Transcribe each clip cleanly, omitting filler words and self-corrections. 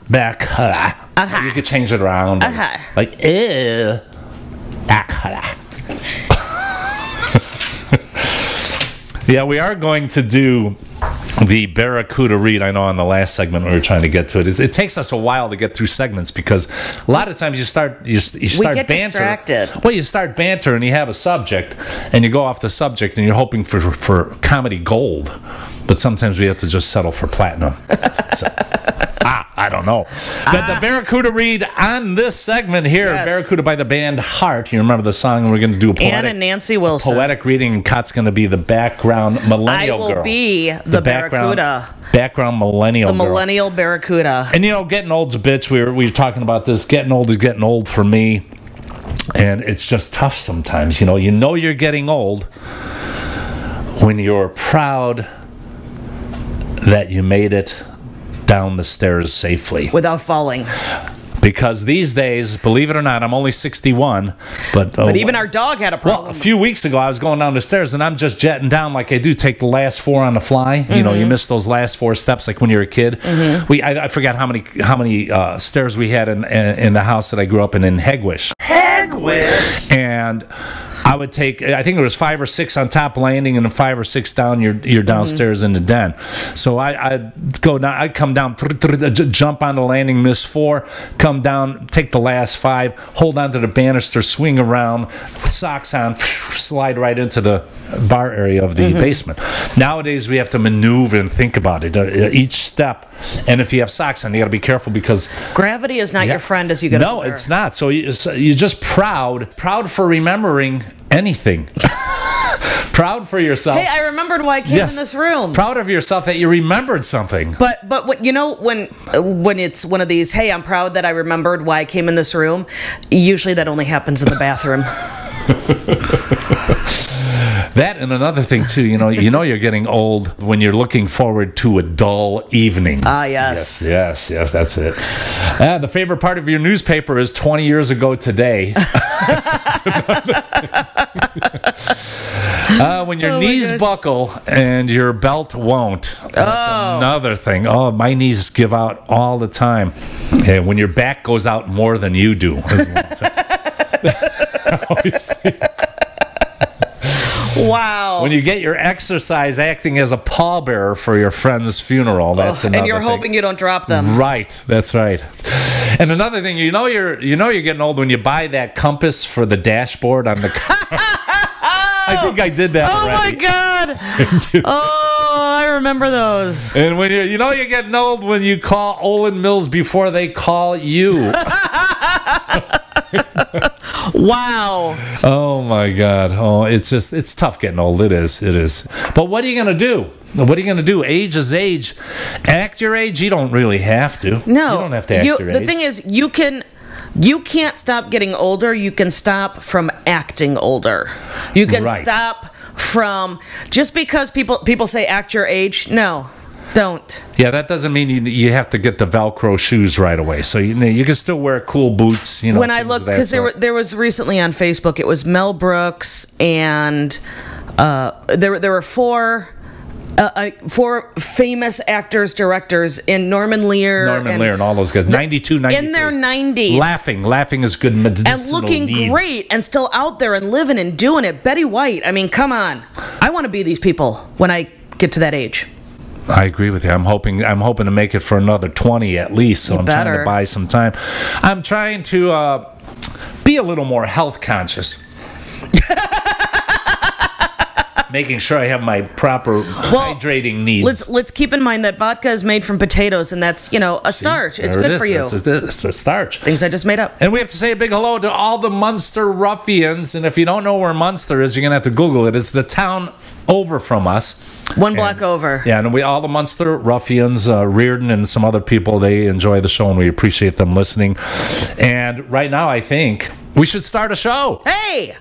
Barracuda. You could change it around. Like, Barracuda. Yeah, we are going to do the Barracuda read. I know on the last segment we were trying to get to it. It takes us a while to get through segments because a lot of times you start we get banter. Distracted. Well, you start banter and you have a subject and you go off the subject and you're hoping for comedy gold, but sometimes we have to just settle for platinum. So, I don't know. But the Barracuda read on this segment here, Barracuda by the band Heart. You remember the song? We're going to do a poetic, Ann and Nancy Wilson. Poetic reading, and Kat's going to be the background millennial girl. I will be the Barracuda. Background millennial girl. The millennial Barracuda. And, getting old's a bitch. We were talking about this. Getting old is getting old for me. And it's just tough sometimes. You know you're getting old when you're proud that you made it down the stairs safely without falling. Because these days, believe it or not, I'm only 61, but even our dog had a problem. Well, a few weeks ago, I was going down the stairs and I'm just jetting down like I do. Take the last 4 on the fly. You miss those last 4 steps like when you're a kid. I forgot how many stairs we had in the house that I grew up in Hegwish. And I would take, I think it was 5 or 6 on top landing and then 5 or 6 down. You're downstairs in the den. So I'd go down. I'd come down, jump on the landing, miss 4, come down, take the last 5, hold on to the banister, swing around, socks on, slide right into the bar area of the basement. Nowadays we have to maneuver and think about it each step. And if you have socks on, you got to be careful because gravity is not your friend as you get older. No, it's not. So you're just proud for remembering anything. Proud for yourself. Hey, I remembered why I came in this room. Proud of yourself that you remembered something. But when it's one of these, hey, I'm proud that I remembered why I came in this room, usually that only happens in the bathroom. That and another thing too, you're getting old when you're looking forward to a dull evening. Yes, that's it. The favorite part of your newspaper is 20 years ago today. When your knees buckle and your belt won't. That's another thing. Oh, my knees give out all the time. And when your back goes out more than you do. Wow. When you get your exercise acting as a pallbearer for your friend's funeral, that's another thing. And you're hoping you don't drop them. Right, that's right. And another thing, you're getting old when you buy that compass for the dashboard on the car. I think I did that already. Oh my God. I remember those. And when you're getting old when you call Olin Mills before they call you. Wow. Oh my God. Oh, it's tough getting old. It is. But what are you going to do? Age is age. Act your age. You don't really have to. No. You don't have to act your age. The thing is, you can't stop getting older. You can stop from acting older. You can stop from, just because people say act your age. No. Don't. Yeah, that doesn't mean you have to get the Velcro shoes right away. So you can still wear cool boots. When I look, because there was recently on Facebook, it was Mel Brooks and there were 4 famous actors, directors in Norman Lear and all those guys, 92, 93. In their 90s. Laughing is good medicinal and looking great and still out there and living and doing it. Betty White, I mean, come on. I want to be these people when I get to that age. I agree with you. I'm hoping to make it for another 20 at least. So I'm trying to buy some time. I'm trying to be a little more health conscious. Making sure I have my proper hydrating needs. Let's keep in mind that vodka is made from potatoes, and that's a starch. It's good for you. It's a starch. Things I just made up. And we have to say a big hello to all the Munster ruffians. And if you don't know where Munster is, you're gonna have to Google it. It's the town over from us. One block over. Yeah, and all the Munster ruffians, Reardon and some other people, they enjoy the show, and we appreciate them listening. And right now, I think we should start a show. Hey!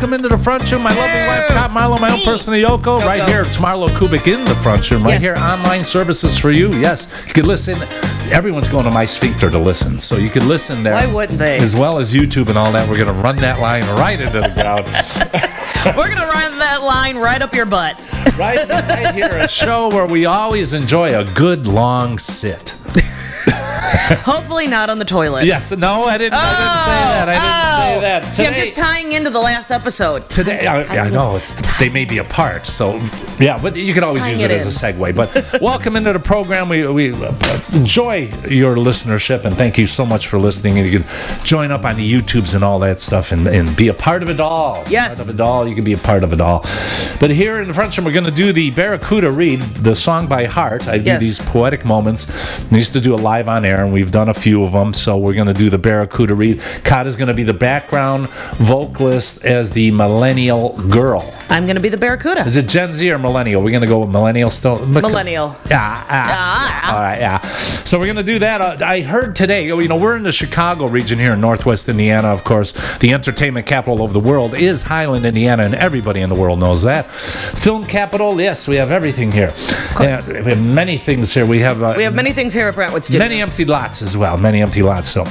Welcome into the front room. My lovely wife, Pat Marlow, my own person, Yoko. Right here, it's MarlowKubic in the front room. Right here, online services for you. Yes, you can listen. Everyone's going to my sphincter to listen, so you can listen there. Why wouldn't they? As well as YouTube and all that. We're going to run that line right into the ground. We're going to run that line right up your butt. Right here, a show where we always enjoy a good long sit. Hopefully not on the toilet. Yes, no, I didn't say that. I didn't say that. Today, see, I'm just tying into the last episode. Today, I know they may be apart, so yeah, but you can always use it as a segue. But welcome into the program. We enjoy your listenership, and thank you so much for listening. And you can join up on the YouTubes and all that stuff, and be a part of it all. Yes, part of it all. You can be a part of it all. But here in the front room, we're going to do the Barracuda read, the song by heart. I do these poetic moments. I used to do it live on air, and we've done a few of them, so we're going to do the Barracuda read. Kat is going to be the background vocalist as the millennial girl. I'm going to be the Barracuda. Is it Gen Z or millennial? We're going to go with millennial still? Millennial. Yeah. All right, yeah. So we're going to do that. I heard today, we're in the Chicago region here in Northwest Indiana, of course. The entertainment capital of the world is Highland, Indiana, and everybody in the world knows that. Film capital, yes, we have everything here. We have many things here. We have many things here at Brentwood Studios. Many empty lots as well. Many empty lots. So,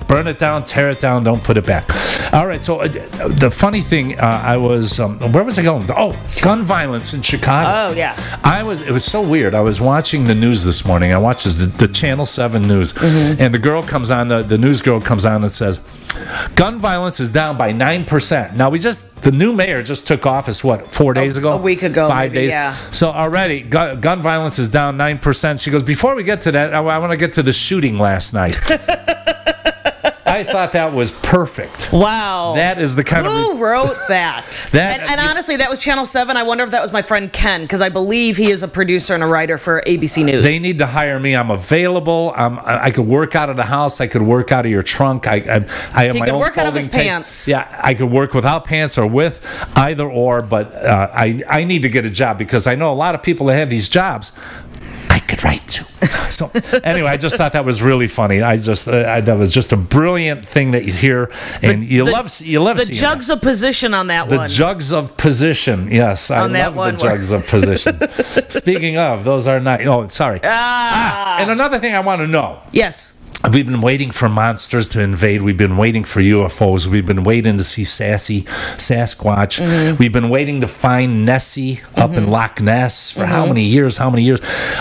burn it down, tear it down, don't put it back. All right, so the funny thing, I was, where was I going? Oh, gun violence in Chicago. Oh, yeah. It was so weird. I was watching the news this morning. I watched the Channel 7 news, and the girl comes on, the news girl comes on and says, gun violence is down by 9%. Now, the new mayor just took office, 4 days ago? A week ago, 5 days. Yeah. So already, gun violence is down 9%. She goes, before we get to that, I want to get to the shooting last night. I thought that was perfect. Wow. That is the kind Who wrote that? and honestly, that was Channel 7. I wonder if that was my friend Ken, because I believe he is a producer and a writer for ABC News. They need to hire me. I'm available. I could work out of the house. I could work out of your trunk. I have my own. He could work out of his pants. Yeah, I could work without pants or with, either or, but I need to get a job, because I know a lot of people that have these jobs I could write to. So anyway, I just thought that was really funny. That was just a brilliant thing that you hear, and you love the jugs of position on that one. The jugs of position, yes, I love the jugs of position. Speaking of, those are not. Oh, sorry. And another thing I want to know. Yes. We've been waiting for monsters to invade. We've been waiting for UFOs. We've been waiting to see Sassy, Sasquatch. Mm-hmm. We've been waiting to find Nessie up in Loch Ness for how many years?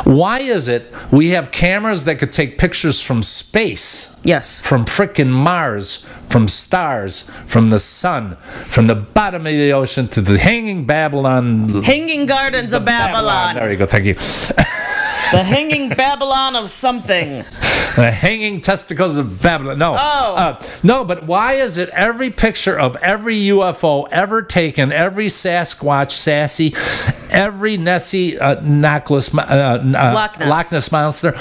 Why is it we have cameras that could take pictures from space? Yes. From frickin' Mars, from stars, from the sun, from the bottom of the ocean to the hanging Hanging Gardens of Babylon. There you go. Thank you. The hanging Babylon of something. The hanging testicles of Babylon. No. Oh. No, but why is it every picture of every UFO ever taken, every Sasquatch, Sassy, every Nessie, Loch Ness Monster,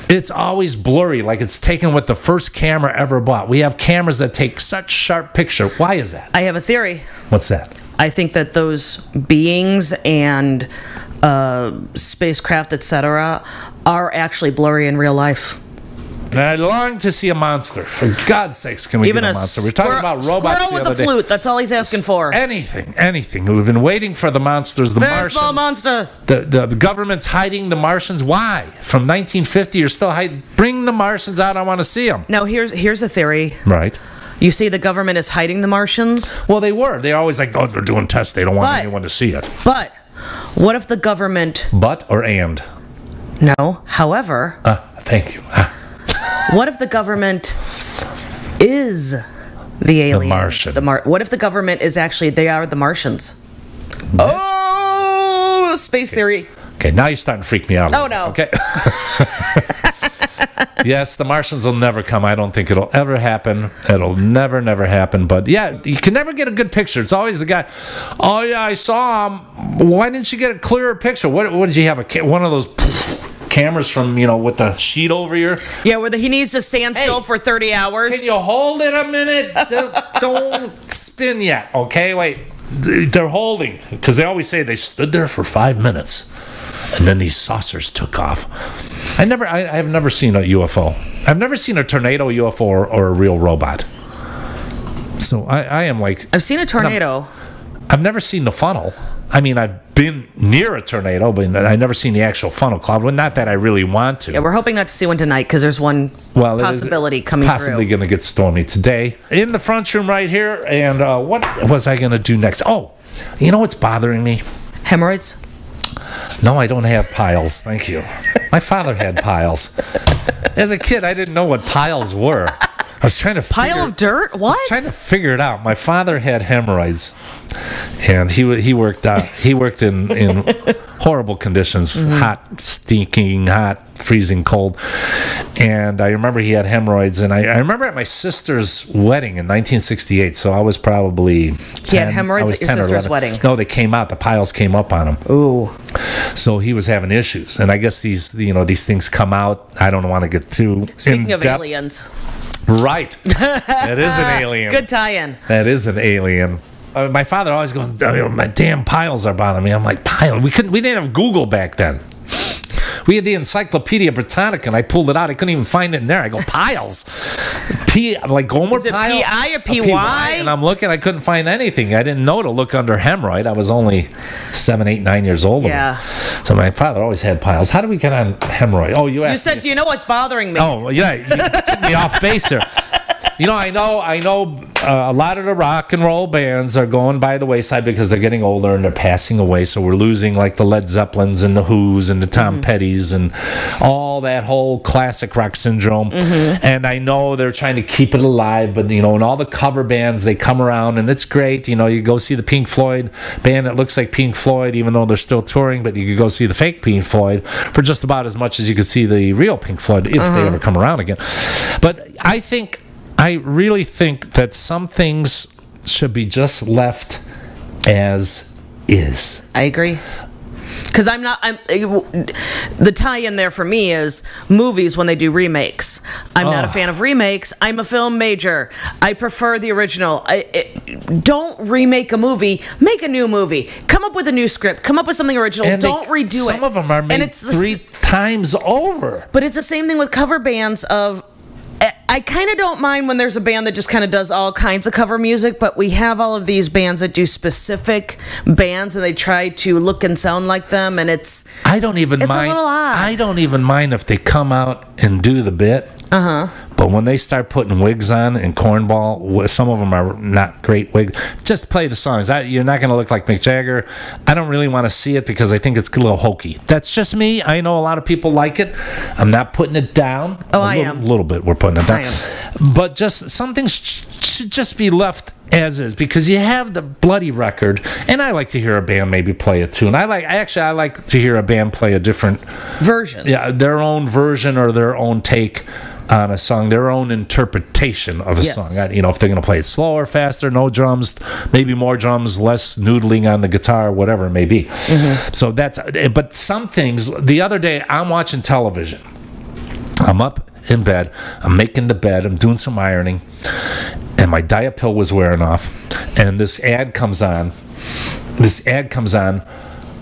it's always blurry, like it's taken with the first camera ever bought. We have cameras that take such sharp picture. Why is that? I have a theory. What's that? I think that those beings and spacecraft, etc., are actually blurry in real life. And I long to see a monster. For God's sakes, can we get a monster? We're talking about robots squirrel with a flute. That's all he's asking for. Anything. We've been waiting for the monsters, the Martians. Small monster. The government's hiding the Martians. Why? From 1950, you're still hiding. Bring the Martians out. I want to see them. Now, here's a theory. Right. You see the government is hiding the Martians? Well, they were. They're always like, they're doing tests. They don't want anyone to see it. But what if the government... But or and? No. However... Thank you. What if the government is the alien? The Martian. What if the government is actually... They are the Martians? Oh! Space theory. Okay, now you're starting to freak me out. Oh, no. Okay. Yes, the Martians will never come. I don't think it'll ever happen. It'll never happen. But yeah, you can never get a good picture. It's always the guy, oh yeah, I saw him. Why didn't you get a clearer picture? What did you have? One of those cameras from, with the sheet over here? Yeah, where he needs to stand still for 30 hours. Can you hold it a minute? Don't spin yet. Okay, wait. They're holding, because they always say they stood there for 5 minutes. And then these saucers took off. I have never seen a UFO. I've never seen a tornado UFO or a real robot. So I am like... I've seen a tornado. I've never seen the funnel. I mean, I've been near a tornado, but I've never seen the actual funnel cloud. Well, not that I really want to. Yeah, we're hoping not to see one tonight because there's one possibility coming through. It's possibly going to get stormy today. In the front room right here, and what was I going to do next? Oh, you know what's bothering me? Hemorrhoids? No, I don't have piles. Thank you. My father had piles. As a kid, I didn't know what piles were. I was trying to pile of dirt. What? I was trying to figure it out. My father had hemorrhoids, and he worked in horrible conditions, hot, stinking hot, freezing cold. And I remember he had hemorrhoids, and I remember at my sister's wedding in 1968. So I was probably 10. He had hemorrhoids at your sister's wedding. No, they came out. The piles came up on him. Ooh. So he was having issues, and I guess these things come out. I don't want to get too Speaking of aliens. Right. That is an alien. Good tie-in. That is an alien. My father always going, my damn piles are bothering me. I'm like, pile? We didn't have Google back then. We had the Encyclopedia Britannica, and I pulled it out. I couldn't even find it in there. I go, piles. Like Gomer Is it pile? P-I or P-Y? And I'm looking, I couldn't find anything. I didn't know to look under hemorrhoid. I was only 7, 8, 9 years old. Yeah. So my father always had piles. How do we get on hemorrhoid? Oh, you asked You said, do you know what's bothering me? Oh, yeah. You took me off base here. You know, I know a lot of the rock and roll bands are going by the wayside because they're getting older and they're passing away. So we're losing like the Led Zeppelins and the Who's and the Tom Pettys and all that whole classic rock syndrome. And I know they're trying to keep it alive, but and all the cover bands, they come around and it's great. You go see the Pink Floyd band that looks like Pink Floyd, even though they're still touring, but you could go see the fake Pink Floyd for just about as much as you could see the real Pink Floyd if they ever come around again. But I really think that some things should be just left as is. I agree. Because the tie-in there for me is movies when they do remakes. I'm not a fan of remakes. I'm a film major. I prefer the original. Don't remake a movie. Make a new movie. Come up with a new script. Come up with something original. And don't redo it. Some of them are made 3 times over. But it's the same thing with cover bands of... I kind of don't mind when there's a band that just kind of does all kinds of cover music, but we have all of these bands that do specific bands and they try to look and sound like them, and it's a little odd. I don't even mind if they come out and do the bit. But when they start putting wigs on and cornball, some of them are not great wigs. Just play the songs. You're not going to look like Mick Jagger. I don't really want to see it because I think it's a little hokey. That's just me. I know a lot of people like it. I'm not putting it down. Oh, I am. A little bit we're putting it down. I am. But just some things should just be left as is, because you have the bloody record, and I like to hear a band maybe play a tune. I like to hear a band play a different version. Yeah, their own version or their own take on a song, their own interpretation of a song. If they're going to play it slower, faster, no drums, maybe more drums, less noodling on the guitar, whatever it may be. So but some things, the other day I'm watching television. I'm up in bed, I'm making the bed, I'm doing some ironing, and my diet pill was wearing off, and this ad comes on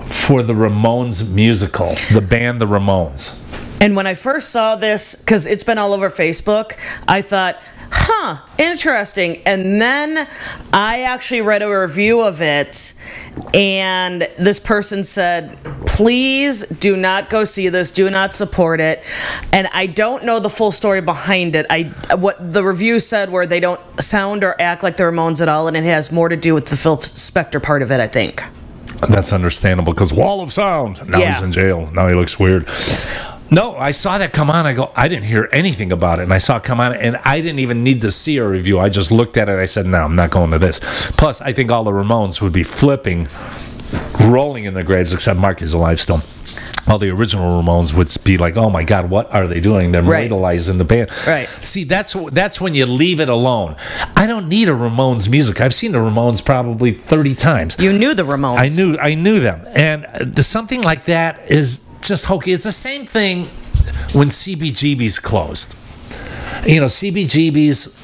for the Ramones musical, the band The Ramones. And when I first saw this, because it's been all over Facebook, I thought, interesting. And then I actually read a review of it, and this person said, please do not go see this, do not support it. And I don't know the full story behind it. What the review said were they don't sound or act like the Ramones at all, and it has more to do with the Phil Spector part of it, I think. That's understandable, because Wall of Sound. Now he's in jail. Now he looks weird. No, I saw that come on. I didn't hear anything about it. And I saw it come on, and I didn't even need to see a review. I just looked at it. I said, no, I'm not going to this. Plus, I think all the Ramones would be flipping, rolling in their graves, except Mark is alive still. All the original Ramones would be like, oh my God, what are they doing? They're mortalizing the band. Right. See, that's when you leave it alone. I don't need a Ramones music. I've seen the Ramones probably 30 times. You knew the Ramones. I knew them. And something like that is just hokey. It's the same thing when CBGB's closed. CBGB's,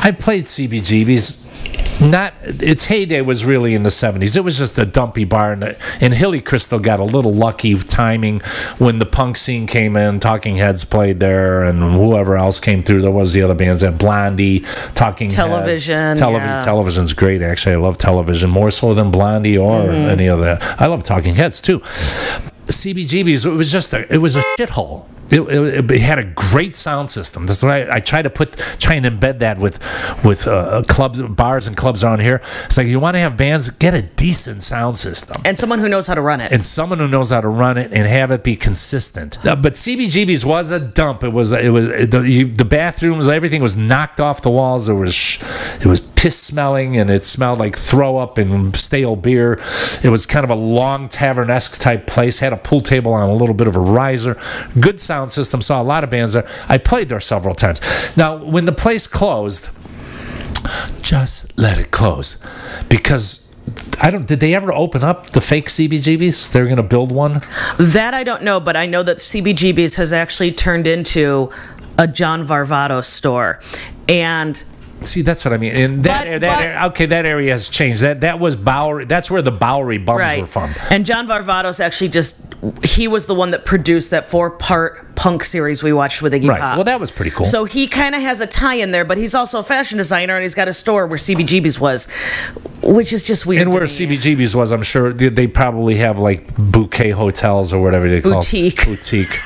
I played CBGB's its heyday was really in the 70s. It was just a dumpy bar, and Hilly Crystal got a little lucky timing when the punk scene came in. Talking Heads played there, and whoever else came through. There was the other bands, that Blondie, Talking Television. Heads. Television's great, actually. I love Television more so than Blondie or any other. I love Talking Heads too. CBGB's, it was a shithole. It had a great sound system. That's why I try and embed that with clubs, bars and clubs around here. It's like, you want to have bands, get a decent sound system. And someone who knows how to run it. And have it be consistent. But CBGB's was a dump. The bathrooms, everything was knocked off the walls. It was piss smelling, and it smelled like throw up and stale beer. It was kind of a long tavern-esque type place. Had a pool table on a little bit of a riser. Good sound system. Saw a lot of bands there. I played there several times. Now, when the place closed, just let it close, because did they ever open up the fake CBGB's? They're going to build one? That I don't know, but I know that CBGB's has actually turned into a John Varvatos store. And see, that's what I mean. And that area has changed. That was Bowery. That's where the Bowery Bums were from. And John Varvatos actually he was the one that produced that 4-part punk series we watched with Iggy Pop. Well, that was pretty cool. So he kind of has a tie in there, but he's also a fashion designer, and he's got a store where CBGB's was, which is just weird. And where CBGB's was, I'm sure they probably have like bouquet hotels or whatever they call it. Boutique.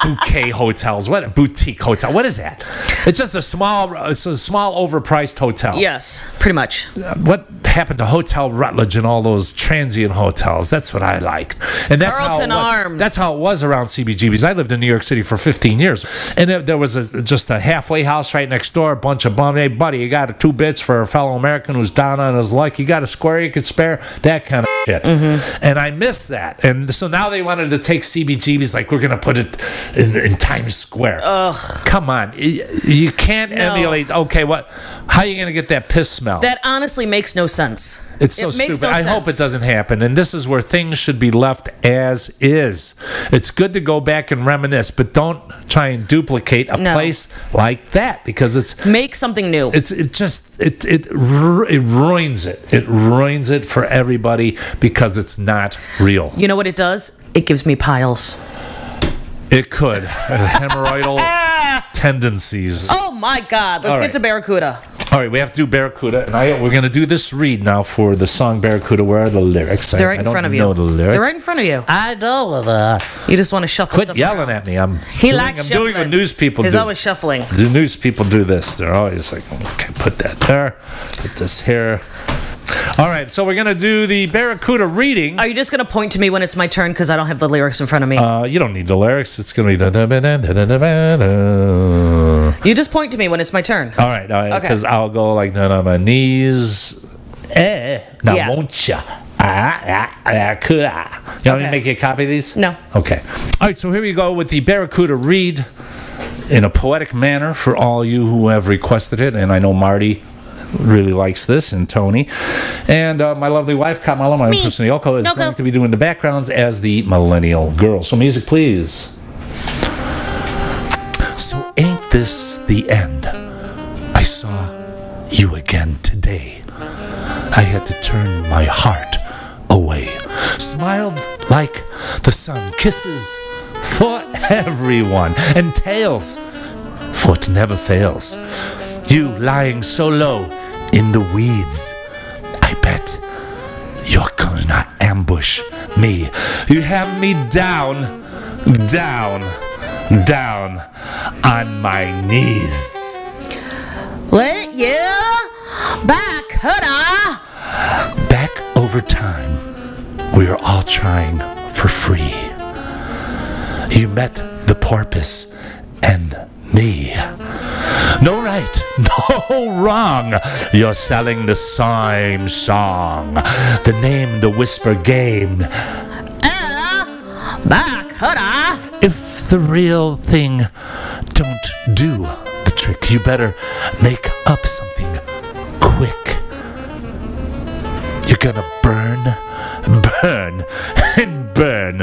Bouquet hotels. What a boutique hotel? What is that? It's just a small overpriced hotel. Yes, pretty much. What happened to Hotel Rutledge and all those transient hotels? That's what I liked. And that's Carlton Arms. That's how it was around CBGB's. I lived in New York City for 15 years, and there was just a halfway house right next door. A bunch of bum. Hey, buddy, you got 2 bits for a fellow American who's down on his luck? You got a square you could spare? That kind of shit. Mm-hmm. And I miss that. And so now they wanted to take CBGB's, like, we're going to put it in Times Square. Ugh. Come on. You can't emulate. Okay, what? How are you going to get that piss smell? That honestly makes no sense. It's so stupid. I hope it doesn't happen. And this is where things should be left as is. It's good to go back and reminisce, but don't try and duplicate a place like that, because make something new. It ruins it. It ruins it for everybody because it's not real. You know what it does? It gives me piles. It could. Hemorrhoidal tendencies. Oh my God. Let's get to Barracuda. All right, we have to do Barracuda, and we're going to do this read now for the song Barracuda. Where are the lyrics? They're right in front of you. I don't know the lyrics. They're right in front of you. I know. You just want to shuffle stuff yelling around. at me. I'm doing what news people do. He's always shuffling. The news people do this. They're always like, okay, put that there. Put this here. All right, so we're going to do the Barracuda reading. Are you just going to point to me when it's my turn because I don't have the lyrics in front of me? You don't need the lyrics. It's going to be You just point to me when it's my turn. All right, because I'll go like down on my knees. Now, won't ya? You want me to make you a copy of these? No. Okay. All right, so here we go with the Barracuda read in a poetic manner for all you who have requested it, and I know Marty really likes this, and Tony, and my lovely wife Kamala, my person Yoko, is going to be doing the backgrounds as the millennial girl. So music, please. So ain't this the end? I saw you again today. I had to turn my heart away. Smiled like the sun, kisses for everyone, and tales, for it never fails. You lying so low in the weeds, I bet you're gonna ambush me. You have me down on my knees. Let you Barracuda. Back over time, we are all trying for free. You met the porpoise and me. No right, no wrong. You're selling the same song. The name, the whisper game. Barracuda. If the real thing don't do the trick, you better make up something quick. You're gonna burn, and burn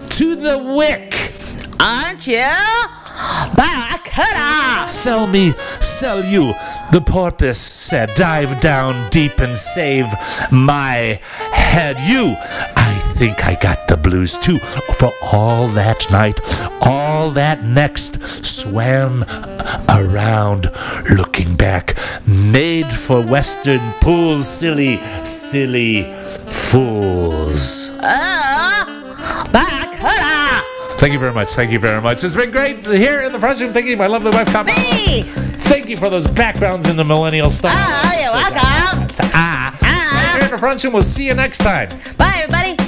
to the wick. Aren't you? Barracuda! Sell me, sell you. The porpoise said, dive down deep and save my head. You, I think I got the blues too. For all that night, all that next, swam around looking back, made for western pools, silly, silly fools. Barracuda! Thank you very much. Thank you very much. It's been great here in the front room. Thank you, my lovely wife, Copper. Me! Thank you for those backgrounds in the millennial style. Oh, you're welcome. Here in the front room. We'll see you next time. Bye, everybody.